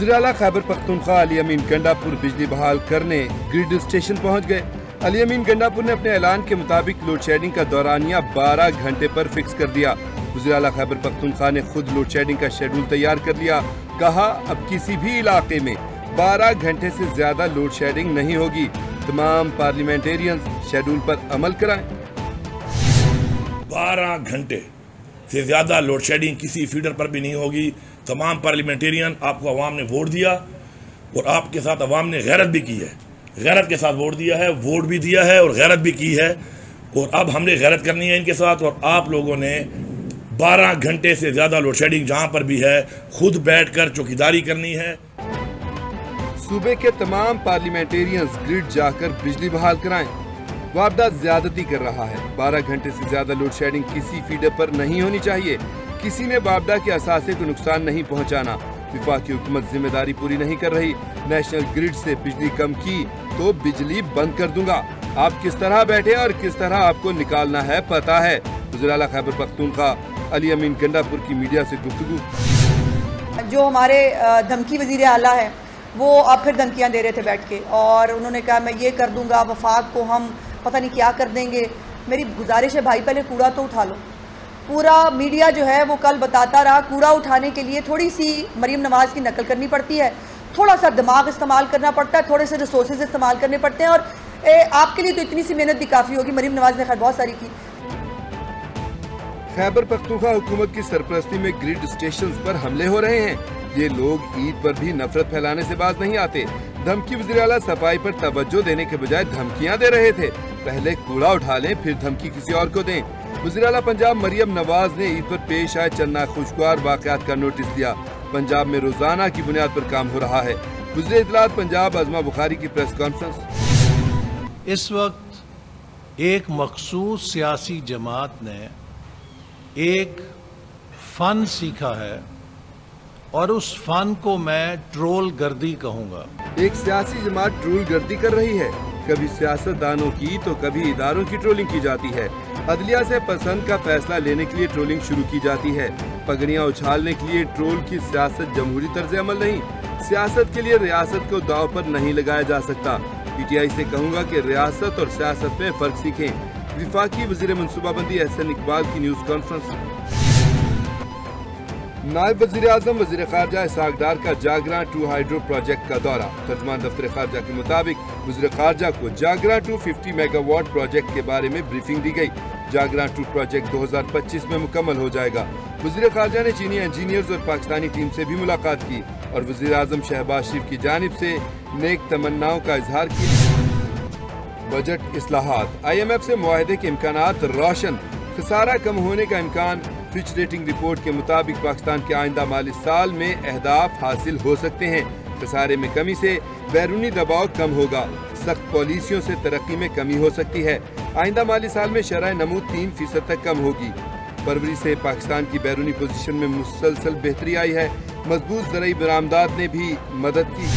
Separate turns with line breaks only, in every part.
वज़ीर-ए-आला खैबर पख्तूनख्वा अली अमीन गंडापुर बिजली बहाल करने ग्रिड स्टेशन पहुंच गए। अली अमीन गंडापुर ने अपने ऐलान के मुताबिक लोड शेडिंग का दौरानिया 12 घंटे पर फिक्स कर दिया। वज़ीर-ए-आला खैबर पख्तूनख्वा ने खुद लोड शेडिंग का शेड्यूल तैयार कर लिया। कहा, अब किसी भी इलाके में 12 घंटे से ज्यादा लोड शेडिंग नहीं होगी। तमाम पार्लियामेंटेरियंस शेड्यूल पर अमल कराएं।
12 घंटे से ज्यादा लोड शेडिंग किसी फीडर पर भी नहीं होगी। तमाम पार्लियामेंटेरियन, आपको अवाम ने वोट दिया और आपके साथ अवाम ने गैरत भी की है, गैरत के साथ वोट दिया है, वोट भी दिया है और गैरत भी की है। और अब हमने गैरत करनी है इनके साथ। और आप लोगों ने 12 घंटे से ज्यादा लोड शेडिंग जहां पर भी है खुद बैठकर चौकीदारी करनी है।
सूबे के तमाम पार्लियामेंटेरियंस ग्रिड जाकर बिजली बहाल कराएं। वापदा ज्यादती कर रहा है। 12 घंटे से ज्यादा लोड शेडिंग किसी फीडर पर नहीं होनी चाहिए। किसी ने वापदा के असासे को नुकसान नहीं पहुंचाना। विफाकी हुकूमत जिम्मेदारी पूरी नहीं कर रही। नेशनल ग्रिड से बिजली कम की तो बिजली बंद कर दूंगा। आप किस तरह बैठे और किस तरह आपको निकालना है पता है। वज़ीर-ए-आला खैबर पख्तूनख्वा अली अमीन गंडापुर की मीडिया से गुफ्तगू।
जो हमारे धमकी वज़ीर आला है वो अब फिर धमकियां दे रहे थे बैठ के, और उन्होंने कहा मैं ये कर दूंगा, वफाक को हम पता नहीं क्या कर देंगे। मेरी गुजारिश है भाई, पहले कूड़ा तो उठा लो। पूरा मीडिया जो है वो कल बताता रहा, कूड़ा उठाने के लिए थोड़ी सी मरीम नवाज की नकल करनी पड़ती है, थोड़ा सा दिमाग इस्तेमाल करना पड़ता है, थोड़े से रिसोर्सेज इस्तेमाल करने पड़ते हैं। और आपके लिए तो इतनी सी मेहनत भी काफ़ी होगी। मरीम नवाज ने खैर बहुत सारी की।
खैबर पख्तूनख्वा हुकूमत की सरपरस्ती में ग्रिड स्टेशंस पर हमले हो रहे हैं। ये लोग ईद पर भी नफरत फैलाने से बाज नहीं आते। धमकी वज़ीर-ए-आला सफाई पर तवज्जो देने के बजाय धमकियां दे रहे थे। पहले कूड़ा उठा लें, फिर धमकी किसी और को दें। वज़ीर-ए-आला पंजाब मरियम नवाज ने ईद पर पेश आए चंद नाखुशगवार वाक़यात का नोटिस दिया। पंजाब में रोजाना की बुनियाद पर काम हो रहा है। वज़ीर इत्तलात पंजाब अज़मा बुखारी की प्रेस कॉन्फ्रेंस।
इस वक्त एक मखसूस सियासी जमात ने एक फन सीखा है और उस फन को मैं ट्रोल गर्दी कहूंगा।
एक सियासी जमात ट्रोल गर्दी कर रही है। कभी सियासतदानों की तो कभी इदारों की ट्रोलिंग की जाती है। अदलिया से पसंद का फैसला लेने के लिए ट्रोलिंग शुरू की जाती है। पगड़ियां उछालने के लिए ट्रोल की सियासत जमहूरी तर्ज अमल नहीं। सियासत के लिए रियासत को दाव पर नहीं लगाया जा सकता। पीटीआई से कहूंगा कि रियासत और सियासत में फर्क सीखें। विफाकी वज़ीर मनसूबाबंदी एहसन इकबाल की न्यूज कॉन्फ्रेंस। नायब वज़ीर आज़म वज़ीर ख़ारजा इसहाक़ डार का जागरा 2 हाइड्रो प्रोजेक्ट का दौरा। तर्जुमान दफ्तर ख़ारजा के मुताबिक वज़ीर ख़ारजा को जागरा 2 50 मेगावाट प्रोजेक्ट के बारे में ब्रीफिंग दी गई। जागरा 2 प्रोजेक्ट 2025 में मुकम्मल हो जाएगा। वज़ीर ख़ारजा ने चीनी इंजीनियर्स और पाकिस्तानी टीम से भी मुलाकात की और वज़ीर आज़म शहबाज शरीफ की जानिब से नेक तमन्नाओं का इजहार किया। बजट इस्लाहात। IMF से मुआहदे के इम्कानात रोशन। खसारा कम होने का इम्कान। फिच रेटिंग रिपोर्ट के मुताबिक पाकिस्तान के आइंदा माली साल में अहदाफ हासिल हो सकते हैं। खसारे में कमी से बैरूनी दबाव कम होगा। सख्त पॉलिसियों से तरक्की में कमी हो सकती है। आइंदा माली साल में शरह नमू 3% तक कम होगी। फरवरी से पाकिस्तान की बैरूनी पोजीशन में मुसलसल बेहतरी आई है। मजबूत ज़राई बरामदात ने भी मदद की।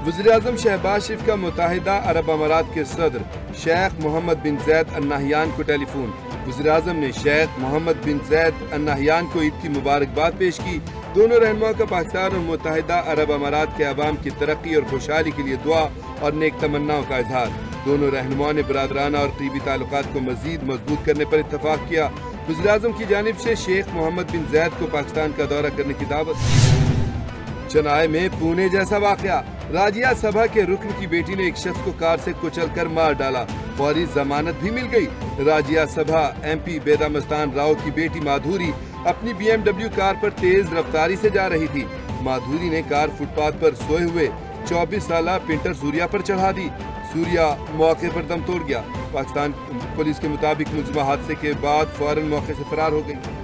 वज़ीर-ए-आज़म शहबाज शरीफ का मुत्तहिदा अरब अमारात के सदर शेख मोहम्मद बिन जैद अल नाहयान को टेलीफोन। वज़ीर-ए-आज़म ने शेख मोहम्मद बिन जैद अल नाहयान को ईद की मुबारकबाद पेश की। दोनों रहनुमाओं का पाकिस्तान और मुत्तहिदा अरब अमारात के अवाम की तरक्की और खुशहाली के लिए दुआ और नेक तमन्नाओं का इजहार। दोनों रहनुमाओं ने बरादराना और करीबी ताल्लुकात को मज़ीद मजबूत करने पर इत्तफाक किया। वज़ीर-ए-आज़म की जानिब से शेख मोहम्मद बिन जैद को पाकिस्तान का दौरा करने की दावत। चेन्नई में पुणे जैसा वाकया। राज्य सभा के रुकन की बेटी ने एक शख्स को कार से कुचलकर मार डाला। फौरी जमानत भी मिल गई। राज्य सभा MP बेदा मस्तान राव की बेटी माधुरी अपनी BMW कार पर तेज रफ्तारी से जा रही थी। माधुरी ने कार फुटपाथ पर सोए हुए 24 साला पिंटर सूर्या पर चढ़ा दी। सूर्या मौके पर दम तोड़ गया। पाकिस्तान पुलिस के मुताबिक मुलजिमा हादसे के बाद फौरन मौके से फरार हो गई।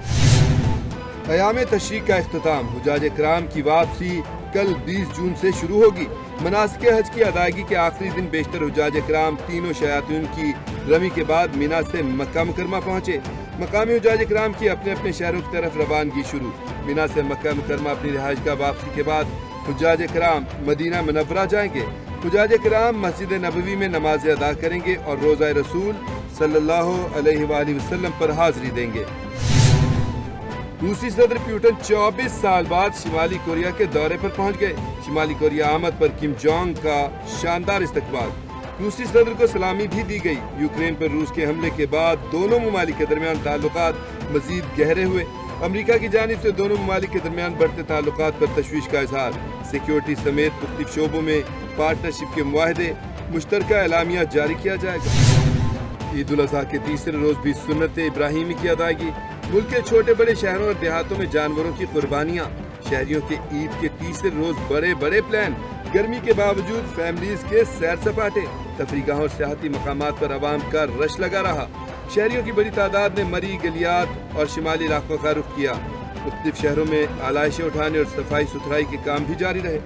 क़याम तशरीक़ का इख्तिताम। हुज्जाज किराम की वापसी कल 20 जून से शुरू होगी। मनासिक हज की अदायगी के आखिरी दिन बेशतर हुज्जाज किराम तीनों शयातीन की रमी के बाद मीना से मक्का मुकरमा पहुँचे। मकामी हुज्जाज किराम की अपने अपने शहरों की तरफ रवानगी शुरू। मीना से मक्का मुकरमा अपनी रिहाइश का वापसी के बाद हुज्जाज किराम मदीना मुनव्वरा जाएंगे। हुज्जाज किराम मस्जिद नबवी में नमाज अदा करेंगे और रोज़ा रसूल सल्लल्लाहु अलैहि वसल्लम पर हाजिरी देंगे। रूसी सदर पुतिन 24 साल बाद शिमाली कोरिया के दौरे पर पहुंच गए। शिमाली कोरिया आमद पर किम जोंग का शानदार इस्तकबाल। रूसी सदर को सलामी भी दी गई। यूक्रेन पर रूस के हमले के बाद दोनों ममालिक के दरमियान ताल्लुकात मजीद गहरे हुए। अमेरिका की जानिब से दोनों ममालिक के दरमियान बढ़ते ताल्लुकात पर तशवीश का इजहार। सिक्योरिटी समेत मुख्तलिफ शोबों में पार्टनरशिप के मुआहदे, मुश्तरका एलामिया जारी किया जाएगा। ईद उल अज़हा के तीसरे रोज भी सुन्नत इब्राहिमी की अदायगी। मुल्क के छोटे बड़े शहरों और देहातों में जानवरों की कुर्बानियाँ। शहरियों के ईद के तीसरे रोज बड़े बड़े प्लान। गर्मी के बावजूद फैमिलीज के सैर सपाटे। तफरीगाहों और सियाहती मकामात पर आवाम का रश लगा रहा। शहरियों की बड़ी तादाद ने मरी गलियात और शिमाली इलाकों का रुख किया। मुख्तलिफ शहरों में आलाइशें उठाने और सफाई सुथराई के काम भी जारी रहे।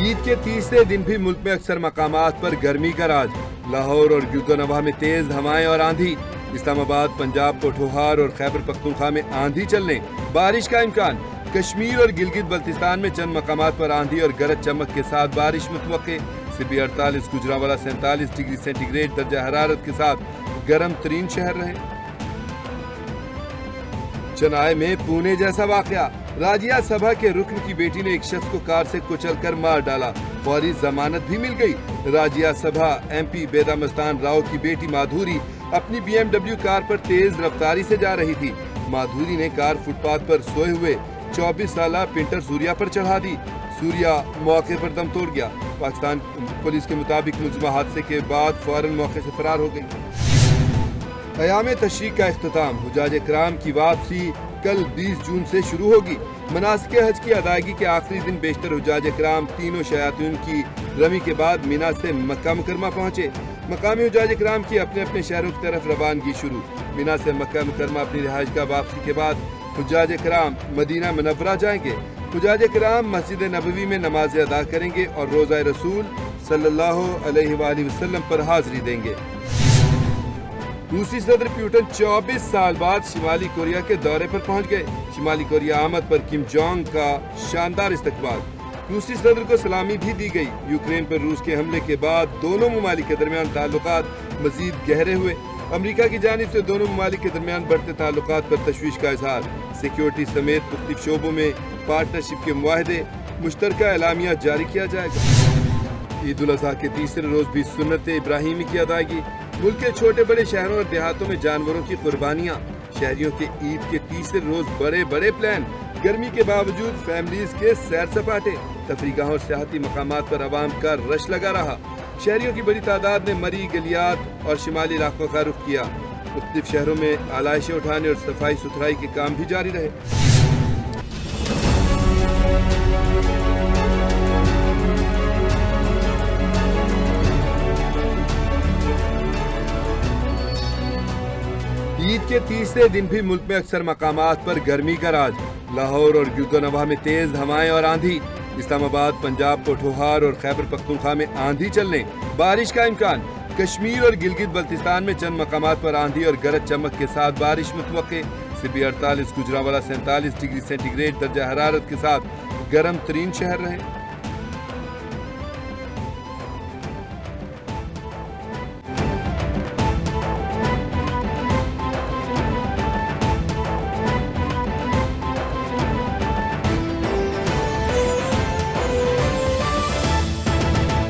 ईद के तीसरे दिन भी मुल्क में अक्सर मकामात पर गर्मी का राज। लाहौर और गिरदोनवाह में तेज हवाएं और आंधी। इस्लामाबाद, पंजाब, पोठोहार और खैबर पख्तूनख्वा में आंधी चलने, बारिश का इम्कान। कश्मीर और गिलगित बल्तिस्तान में चंद मकामात पर आंधी और गरज चमक के साथ बारिश मुतवक्के। सिबी 48, गुजरांवाला 47 डिग्री सेंटीग्रेड दर्जा हरारत के साथ गर्म तरीन शहर रहे। चेन्नई में पुणे जैसा वाकया। राज्य सभा के रुकन की बेटी ने एक शख्स को कार से कुचलकर मार डाला। फौरी जमानत भी मिल गई। राज्य सभा MP बेदा मस्तान राव की बेटी माधुरी अपनी BMW कार पर तेज रफ्तारी से जा रही थी। माधुरी ने कार फुटपाथ पर सोए हुए 24 साल पिंटर सूर्या पर चढ़ा दी। सूर्या मौके पर दम तोड़ गया। पाकिस्तान पुलिस के मुताबिक मुलजिमा हादसे के बाद फौरन मौके से फरार हो गई। अयाम तशरीक का इख्तिताम। हुजाज कराम की वापसी कल 20 जून से शुरू होगी। मनासिक हज की अदायगी के आखिरी दिन बेशतर हुजाज कराम तीनों शयातीन की रमी के बाद मीना से मक्का मुकरमा पहुँचे। मकामी हुजाज कराम की अपने अपने शहरों की तरफ रवानगी शुरू। मीना से मक्का मुकरमा अपनी रिहाइश का वापसी के बाद हुजाज कराम मदीना मुनव्वरा जाएंगे। हुजाज कराम मस्जिद नबवी में नमाज अदा करेंगे और रोज़ा रसूल सल्लल्लाहु अलैहि वसल्लम पर हाजिरी देंगे। रूसी सदर पुतिन 24 साल बाद शिमाली कोरिया के दौरे पर पहुंच गए। शिमाली कोरिया आमद पर किम जोंग का शानदार इस्तकबाल। रूसी सदर को सलामी भी दी गई। यूक्रेन पर रूस के हमले के बाद दोनों ममालिक के दरमियान ताल्लुकात मजीद गहरे हुए। अमेरिका की जानिब से दोनों ममालिक के दरमियान बढ़ते ताल्लुकात पर तशवीश का इजहार। सिक्योरिटी समेत मुख्तलिफ शोबों में पार्टनरशिप के मुआहदे, मुश्तरका एलामिया जारी किया जाएगा। ईद उल अज़हा के तीसरे रोज भी सुन्नत इब्राहिमी की अदायगी। मुल्क के छोटे बड़े शहरों और देहातों में जानवरों की कुर्बानियाँ। शहरियों के ईद के तीसरे रोज बड़े बड़े प्लान। गर्मी के बावजूद फैमिलीज के सैर सपाटे। तफरीगाहों और सियाहती मकामात पर आवाम का रश लगा रहा। शहरियों की बड़ी तादाद ने मरी गलियात और शिमाली इलाकों का रुख किया। मुख्तलिफ शहरों में आलाइशें उठाने और सफाई सुथराई के काम भी जारी रहे। ईद के तीसरे दिन भी मुल्क में अक्सर मकामात पर गर्मी का राज। लाहौर और गिरदोनवाह में तेज हवाएं और आंधी। इस्लामाबाद, पंजाब, पोठोहार और खैबर पख्तूनख्वा में आंधी चलने, बारिश का इम्कान। कश्मीर और गिलगित बल्तिस्तान में चंद मकामात पर आंधी और गरज चमक के साथ बारिश मुतवक्के। सिबी 48, गुजरांवाला 47 डिग्री सेंटीग्रेड दर्जा हरारत के साथ गर्म तरीन शहर रहे।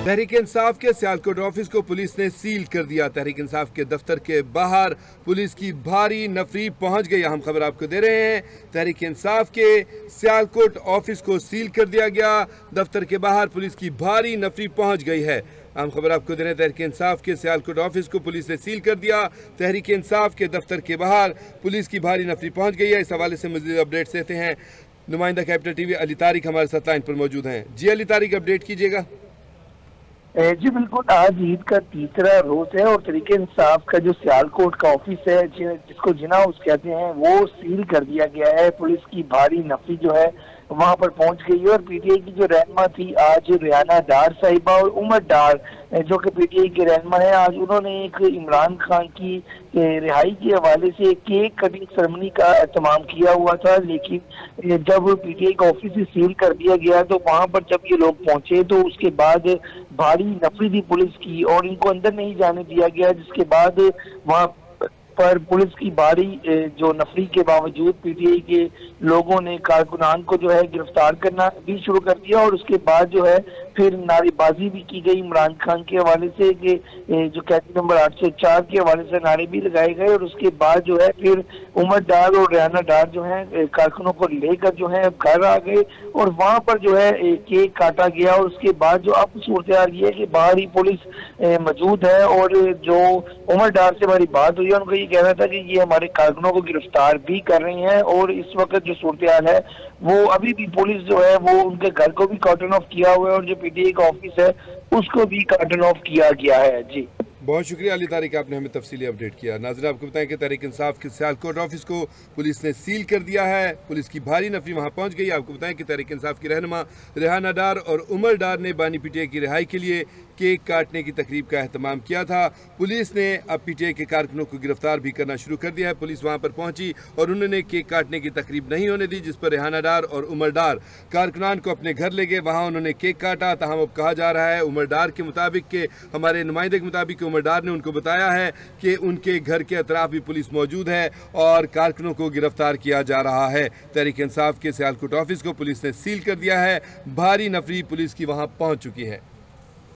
तहरीक इंसाफ के सियालकोट ऑफिस को पुलिस ने सील कर दिया। तहरीक इंसाफ के दफ्तर के बाहर पुलिस की भारी नफरी पहुंच गई। हम खबर आपको दे रहे हैं, तहरीक इंसाफ के सियालकोट ऑफिस को सील कर दिया गया। दफ्तर के बाहर पुलिस की भारी नफरी पहुंच गई है। हम खबर आपको दे रहे हैं, तहरीक इंसाफ के सियालकोट ऑफिस को पुलिस ने सील कर दिया। तहरीक इंसाफ के दफ्तर के बाहर पुलिस की भारी नफरी पहुंच गई है। इस हवाले से मज़ीद अपडेट्स देते हैं। नुमाइंदा कैपिटल TV अली तारिक हमारे साथ लाइन पर मौजूद हैं। जी अली तारिक, अपडेट कीजिएगा।
जी बिल्कुल, आज ईद का तीसरा रोज है और तहरीक इंसाफ का जो सियालकोट का ऑफिस है जिसको जिना हाउस कहते हैं वो सील कर दिया गया है। पुलिस की भारी नफरी जो है वहां पर पहुंच गई है और PTI की जो रहनुमा थी आज रियाना डार साहिबा और उमर डार जो कि पीटीआई के रहनुमा है, आज उन्होंने एक इमरान खान की रिहाई के हवाले से केक कटिंग सेरेमनी का एहतमाम किया हुआ था। लेकिन जब पीटीआई का ऑफिस सील कर दिया गया तो वहां पर जब ये लोग पहुंचे तो उसके बाद भारी नफरी थी पुलिस की और इनको अंदर नहीं जाने दिया गया, जिसके बाद वहां पर पुलिस की भारी जो नफरी के बावजूद पीटीआई के लोगों ने कारकुनान को जो है गिरफ्तार करना भी शुरू कर दिया और उसके बाद जो है फिर नारेबाजी भी की गई इमरान खान के हवाले से कि जो कैदी नंबर 804 के हवाले से नारे भी लगाए गए और उसके बाद जो है फिर उमर डार और रेहाना डार जो है कारकुनों को लेकर जो है घर आ गए और वहां पर जो है केक काटा गया और उसके बाद जो अब सूरत हाल ये है कि बाहर ही पुलिस मौजूद है और जो उमर डार से हमारी बात हुई है उनको ये कहना था कि ये हमारे कारकुनों को गिरफ्तार भी कर रही हैं और इस वक्त जो सूरत हाल है वो अभी भी पुलिस जो है वो उनके घर को भी कॉर्डन ऑफ किया हुआ है और जो पीटीआई का ऑफिस है उसको भी कॉर्डन ऑफ किया गया है। जी
बहुत शुक्रिया अली तारिक, आपने हमें तफसीली अपडेट किया। नाज़रीन आपको बताएं कि तहरीक इंसाफ के सियालकोट ऑफिस को पुलिस ने सील कर दिया है। पुलिस की भारी नफरी वहां पहुंच गई। आपको बताएं कि तहरीक इंसाफ की रहनुमा रेहाना डार और उमर डार ने बानी पीटीआई की रिहाई के लिए केक काटने की तकरीब का एहतमाम किया था। पुलिस ने अब पीटीआई के कारकुनों को गिरफ्तार भी करना शुरू कर दिया है। पुलिस वहां पर पहुंची और उन्होंने केक काटने की तकरीब नहीं होने दी, जिस पर रेहाना डार और उमर डार कारकुनान को अपने घर ले गए। वहां उन्होंने केक काटा। तहम अब कहा जा रहा है उमर डार के मुताबिक के हमारे नुमाइंदे के मुताबिक उमर डार ने उनको बताया है कि उनके घर के अतराफ भी पुलिस मौजूद है और कारकुनों को गिरफ्तार किया जा रहा है। तहरीक इंसाफ के सियालकोट ऑफिस को पुलिस ने सील कर दिया है। भारी नफरी पुलिस की वहां पहुंच चुकी है।